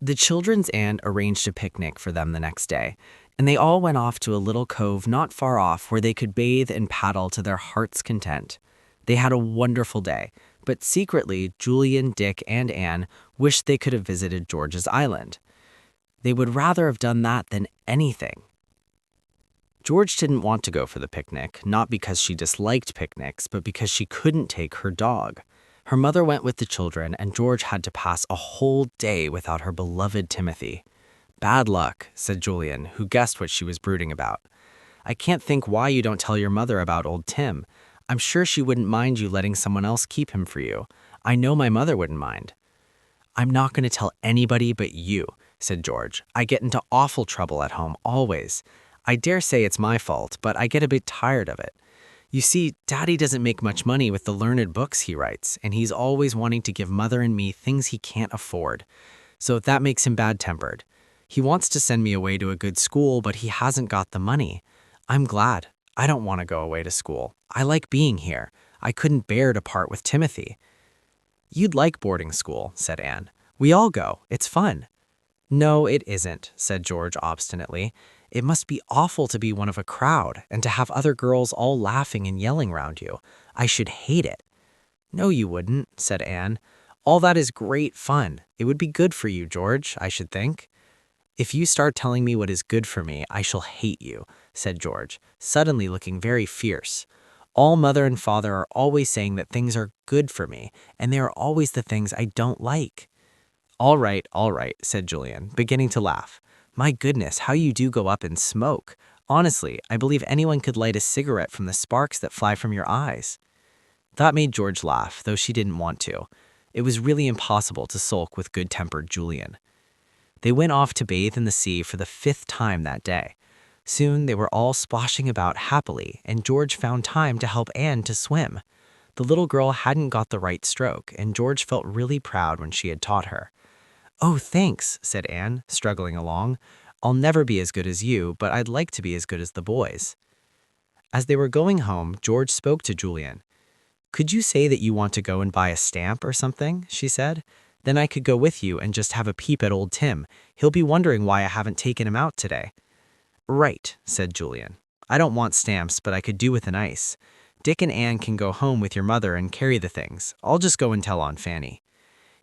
The children's aunt arranged a picnic for them the next day, and they all went off to a little cove not far off where they could bathe and paddle to their heart's content. They had a wonderful day, but secretly, Julian, Dick, and Anne wished they could have visited George's island. They would rather have done that than anything. George didn't want to go for the picnic, not because she disliked picnics, but because she couldn't take her dog. Her mother went with the children, and George had to pass a whole day without her beloved Timothy. "Bad luck," said Julian, who guessed what she was brooding about. "I can't think why you don't tell your mother about old Tim. I'm sure she wouldn't mind you letting someone else keep him for you. I know my mother wouldn't mind." "I'm not going to tell anybody but you," said George. "I get into awful trouble at home, always. I dare say it's my fault, but I get a bit tired of it. You see, Daddy doesn't make much money with the learned books he writes, and he's always wanting to give Mother and me things he can't afford. So that makes him bad-tempered. He wants to send me away to a good school, but he hasn't got the money. I'm glad. I don't want to go away to school. I like being here. I couldn't bear to part with Timothy." "You'd like boarding school," said Anne. "We all go. It's fun." "No, it isn't," said George obstinately. "It must be awful to be one of a crowd and to have other girls all laughing and yelling round you. I should hate it." "No, you wouldn't," said Anne. "All that is great fun. It would be good for you, George, I should think." "If you start telling me what is good for me, I shall hate you," said George, suddenly looking very fierce. "All Mother and Father are always saying that things are good for me, and they are always the things I don't like." All right," said Julian, beginning to laugh. "My goodness, how you do go up in smoke. Honestly, I believe anyone could light a cigarette from the sparks that fly from your eyes." That made George laugh, though she didn't want to. It was really impossible to sulk with good-tempered Julian. They went off to bathe in the sea for the 5th time that day. Soon they were all splashing about happily, and George found time to help Anne to swim. The little girl hadn't got the right stroke, and George felt really proud when she had taught her. "Oh, thanks," said Anne, struggling along. "I'll never be as good as you, but I'd like to be as good as the boys." As they were going home, George spoke to Julian. "Could you say that you want to go and buy a stamp or something?" she said. "Then I could go with you and just have a peep at old Tim. He'll be wondering why I haven't taken him out today." "Right," said Julian. "I don't want stamps, but I could do with an ice. Dick and Anne can go home with your mother and carry the things. I'll just go and tell Aunt Fanny."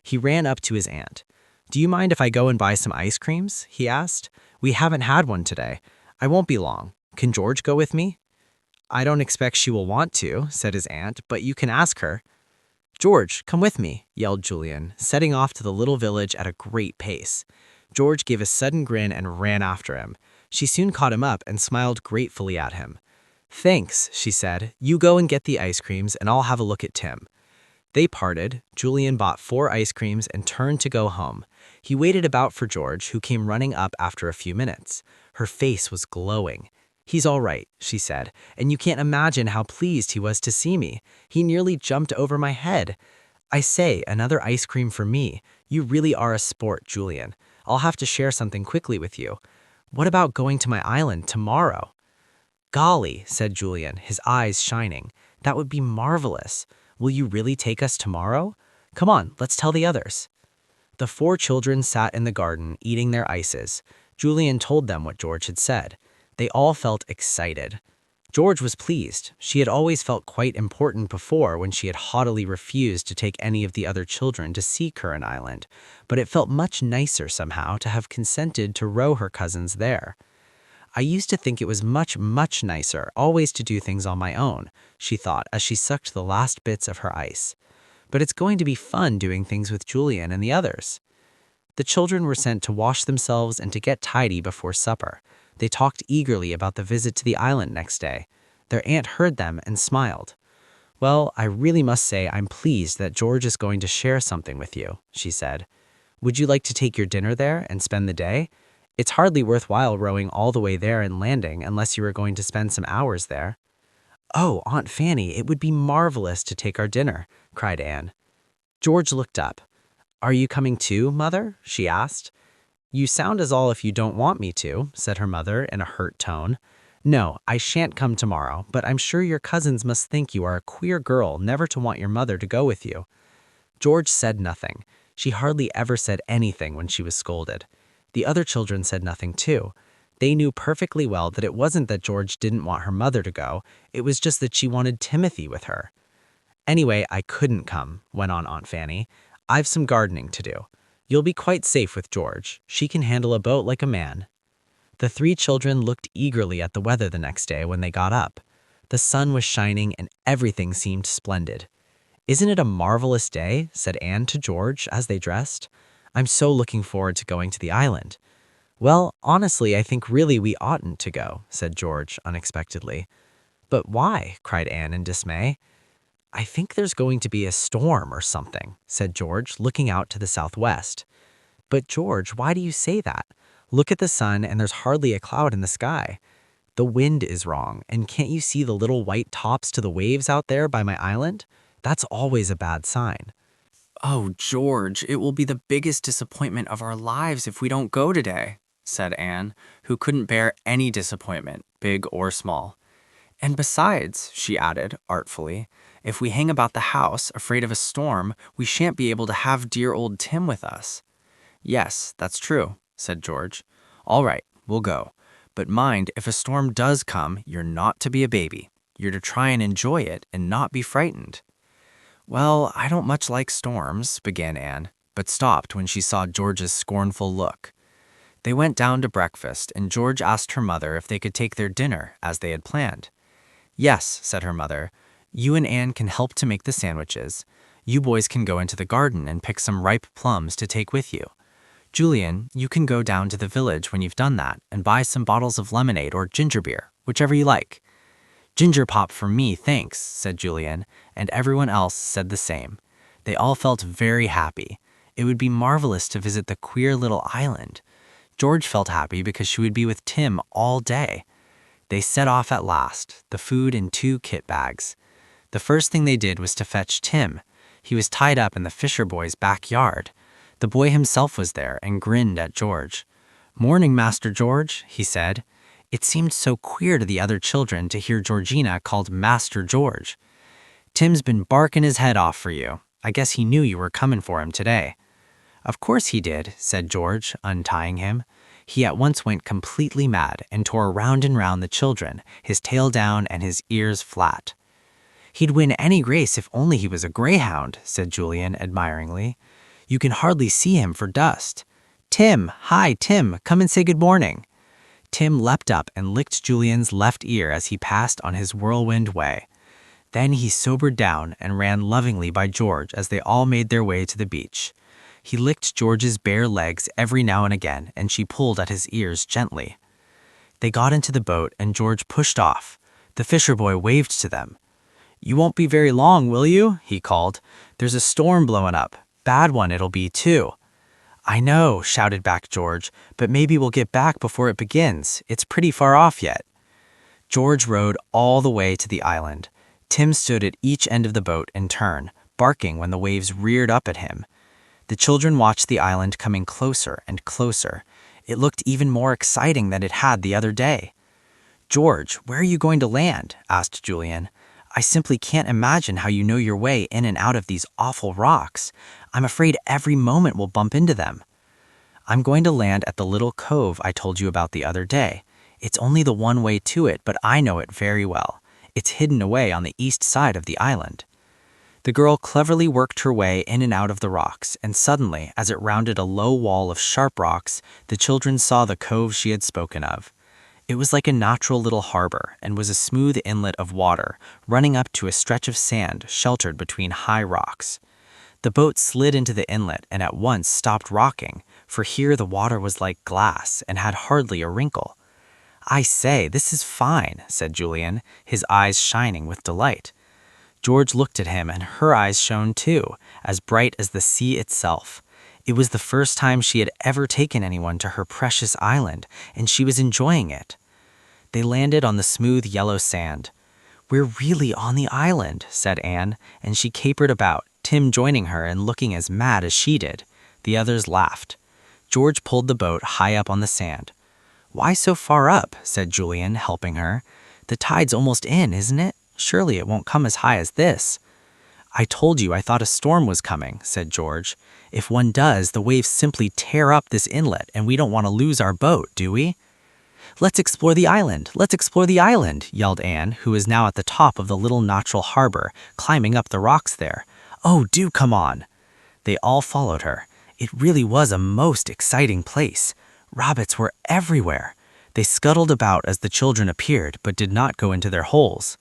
He ran up to his aunt. "Do you mind if I go and buy some ice creams?" he asked. "We haven't had one today. I won't be long. Can George go with me?" "I don't expect she will want to," said his aunt, "but you can ask her." "George, come with me," yelled Julian, setting off to the little village at a great pace. George gave a sudden grin and ran after him. She soon caught him up and smiled gratefully at him. "Thanks," she said. "You go and get the ice creams, and I'll have a look at Tim." They parted. Julian bought 4 ice creams and turned to go home. He waited about for George, who came running up after a few minutes. Her face was glowing. "He's all right," she said, "and you can't imagine how pleased he was to see me. He nearly jumped over my head. I say, another ice cream for me. You really are a sport, Julian. I'll have to share something quickly with you. What about going to my island tomorrow?" "Golly," said Julian, his eyes shining. "That would be marvelous. Will you really take us tomorrow? Come on, let's tell the others." The 4 children sat in the garden, eating their ices. Julian told them what George had said. They all felt excited. George was pleased. She had always felt quite important before when she had haughtily refused to take any of the other children to see Currant Island, but it felt much nicer somehow to have consented to row her cousins there. "I used to think it was much, much nicer always to do things on my own," she thought as she sucked the last bits of her ice. "But it's going to be fun doing things with Julian and the others." The children were sent to wash themselves and to get tidy before supper. They talked eagerly about the visit to the island next day. Their aunt heard them and smiled. "Well, I really must say I'm pleased that George is going to share something with you," she said. "Would you like to take your dinner there and spend the day? It's hardly worthwhile rowing all the way there and landing unless you are going to spend some hours there." "Oh, Aunt Fanny, it would be marvelous to take our dinner," cried Anne. George looked up. "Are you coming too, Mother?" she asked. "You sound as all if you don't want me to," said her mother in a hurt tone. "No, I shan't come tomorrow, but I'm sure your cousins must think you are a queer girl never to want your mother to go with you." George said nothing. She hardly ever said anything when she was scolded. The other children said nothing too. They knew perfectly well that it wasn't that George didn't want her mother to go, it was just that she wanted Timothy with her. Anyway, I couldn't come, went on Aunt Fanny. I've some gardening to do. You'll be quite safe with George. She can handle a boat like a man. The three children looked eagerly at the weather the next day when they got up. The sun was shining and everything seemed splendid. Isn't it a marvelous day? Said Anne to George as they dressed. I'm so looking forward to going to the island. Well, honestly, I think really we oughtn't to go, said George unexpectedly. But why? Cried Anne in dismay. I think there's going to be a storm or something, said George, looking out to the southwest. But George, why do you say that? Look at the sun and there's hardly a cloud in the sky. The wind is wrong, and can't you see the little white tops to the waves out there by my island? That's always a bad sign. Oh, George, it will be the biggest disappointment of our lives if we don't go today, said Anne, who couldn't bear any disappointment, big or small. And besides, she added, artfully, if we hang about the house, afraid of a storm, we shan't be able to have dear old Tim with us. Yes, that's true, said George. All right, we'll go. But mind, if a storm does come, you're not to be a baby. You're to try and enjoy it and not be frightened. Well, I don't much like storms, began Anne, but stopped when she saw George's scornful look. They went down to breakfast, and George asked her mother if they could take their dinner, as they had planned. Yes, said her mother. You and Anne can help to make the sandwiches. You boys can go into the garden and pick some ripe plums to take with you. Julian, you can go down to the village when you've done that and buy some bottles of lemonade or ginger beer, whichever you like. Ginger pop for me, thanks, said Julian, and everyone else said the same. They all felt very happy. It would be marvelous to visit the queer little island. George felt happy because she would be with Tim all day. They set off at last, the food in 2 kit bags. The first thing they did was to fetch Tim. He was tied up in the Fisher boy's backyard. The boy himself was there and grinned at George. Morning, Master George, he said. It seemed so queer to the other children to hear Georgina called Master George. Tim's been barking his head off for you. I guess he knew you were coming for him today. Of course he did, said George, untying him. He at once went completely mad and tore round and round the children, his tail down and his ears flat. He'd win any race if only he was a greyhound, said Julian admiringly. You can hardly see him for dust. Tim, hi, Tim, come and say good morning. Tim leapt up and licked Julian's left ear as he passed on his whirlwind way. Then he sobered down and ran lovingly by George as they all made their way to the beach. He licked George's bare legs every now and again, and she pulled at his ears gently. They got into the boat, and George pushed off. The Fisher boy waved to them. You won't be very long, will you? He called. There's a storm blowing up. Bad one it'll be, too. I know, shouted back George, but maybe we'll get back before it begins. It's pretty far off yet. George rowed all the way to the island. Tim stood at each end of the boat in turn, barking when the waves reared up at him. The children watched the island coming closer and closer. It looked even more exciting than it had the other day. George, where are you going to land? Asked Julian. I simply can't imagine how you know your way in and out of these awful rocks. I'm afraid every moment we'll bump into them. I'm going to land at the little cove I told you about the other day. It's only the one way to it, but I know it very well. It's hidden away on the east side of the island. The girl cleverly worked her way in and out of the rocks, and suddenly, as it rounded a low wall of sharp rocks, the children saw the cove she had spoken of. It was like a natural little harbor and was a smooth inlet of water running up to a stretch of sand sheltered between high rocks. The boat slid into the inlet and at once stopped rocking, for here the water was like glass and had hardly a wrinkle. I say, this is fine, said Julian, his eyes shining with delight. George looked at him and her eyes shone too, as bright as the sea itself. It was the first time she had ever taken anyone to her precious island, and she was enjoying it. They landed on the smooth yellow sand. We're really on the island, said Anne, and she capered about, Tim joining her and looking as mad as she did. The others laughed. George pulled the boat high up on the sand. Why so far up? Said Julian, helping her. The tide's almost in, isn't it? Surely it won't come as high as this. I told you I thought a storm was coming, said George. If one does, the waves simply tear up this inlet, and we don't want to lose our boat, do we? Let's explore the island! Let's explore the island! Yelled Anne, who was now at the top of the little natural harbor, climbing up the rocks there. Oh, do come on! They all followed her. It really was a most exciting place. Rabbits were everywhere. They scuttled about as the children appeared, but did not go into their holes.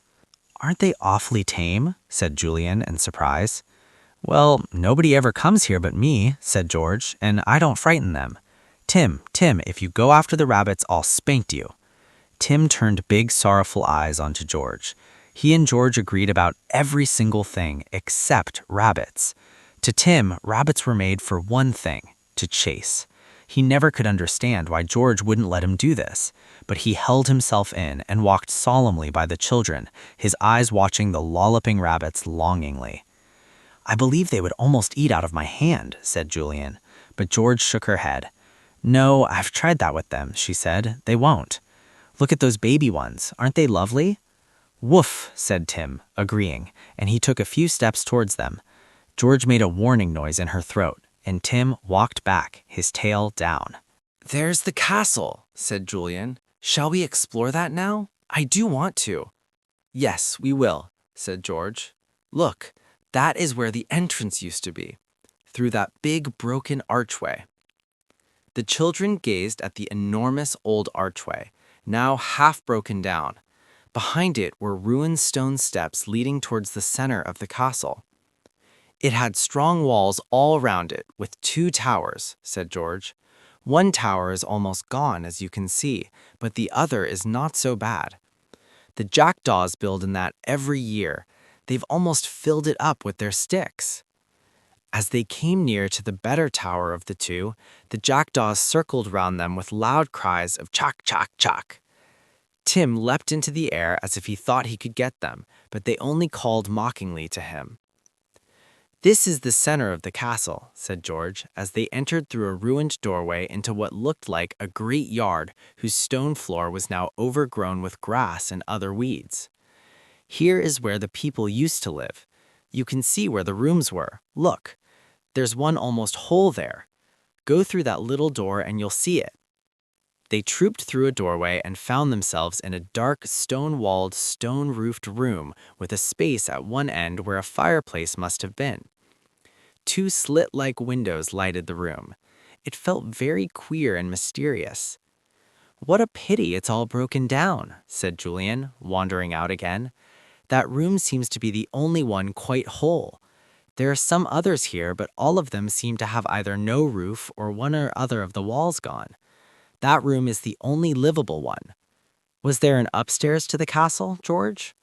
Aren't they awfully tame? Said Julian in surprise. Well, nobody ever comes here but me, said George, and I don't frighten them. Tim, if you go after the rabbits, I'll spank you. Tim turned big, sorrowful eyes onto George. He and George agreed about every single thing except rabbits. To Tim, rabbits were made for one thing, to chase. He never could understand why George wouldn't let him do this, but he held himself in and walked solemnly by the children, his eyes watching the lolloping rabbits longingly. I believe they would almost eat out of my hand, said Julian, but George shook her head. No, I've tried that with them, she said. They won't. Look at those baby ones. Aren't they lovely? Woof, said Tim, agreeing, and he took a few steps towards them. George made a warning noise in her throat, and Tim walked back, his tail down. There's the castle, said Julian. Shall we explore that now? I do want to. Yes, we will, said George. Look, that is where the entrance used to be, through that big broken archway. The children gazed at the enormous old archway, now half broken down. Behind it were ruined stone steps leading towards the center of the castle. It had strong walls all around it, with 2 towers, said George. One tower is almost gone, as you can see, but the other is not so bad. The jackdaws build in that every year. They've almost filled it up with their sticks. As they came near to the better tower of the 2, the jackdaws circled round them with loud cries of chock, chock, chock. Tim leapt into the air as if he thought he could get them, but they only called mockingly to him. This is the center of the castle, said George, as they entered through a ruined doorway into what looked like a great yard whose stone floor was now overgrown with grass and other weeds. Here is where the people used to live. You can see where the rooms were. Look, there's one almost whole there. Go through that little door and you'll see it. They trooped through a doorway and found themselves in a dark, stone-walled, stone-roofed room with a space at one end where a fireplace must have been. 2 slit-like windows lighted the room. It felt very queer and mysterious. What a pity it's all broken down, said Julian, wandering out again. That room seems to be the only one quite whole. There are some others here, but all of them seem to have either no roof or one or other of the walls gone. That room is the only livable one. Was there an upstairs to the castle, George?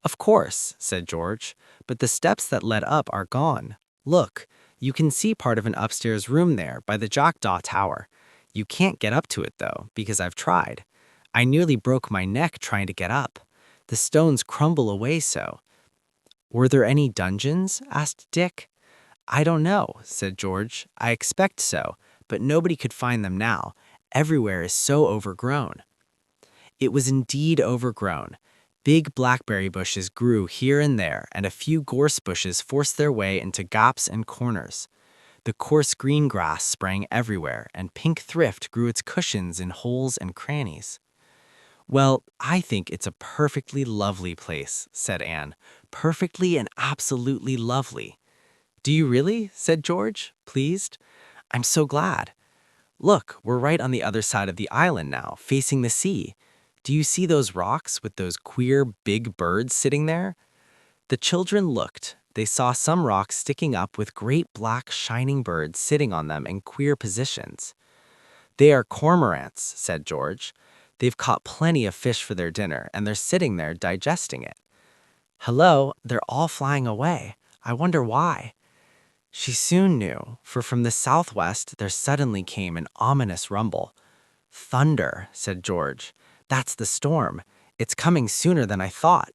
Of course, said George, but the steps that led up are gone. Look, you can see part of an upstairs room there by the jackdaw tower. You can't get up to it, though, because I've tried. I nearly broke my neck trying to get up. The stones crumble away so. Were there any dungeons? Asked Dick. I don't know, said George. I expect so, but nobody could find them now. Everywhere is so overgrown. It was indeed overgrown. Big blackberry bushes grew here and there, and a few gorse bushes forced their way into gaps and corners. The coarse green grass sprang everywhere, and pink thrift grew its cushions in holes and crannies. Well, I think it's a perfectly lovely place, said Anne. Perfectly and absolutely lovely. Do you really? Said George, pleased. I'm so glad. Look, we're right on the other side of the island now, facing the sea. Do you see those rocks with those queer big birds sitting there? The children looked. They saw some rocks sticking up with great black shining birds sitting on them in queer positions. They are cormorants, said George. They've caught plenty of fish for their dinner, and they're sitting there digesting it. Hello, they're all flying away. I wonder why. She soon knew, for from the southwest there suddenly came an ominous rumble. Thunder, said George. That's the storm. It's coming sooner than I thought.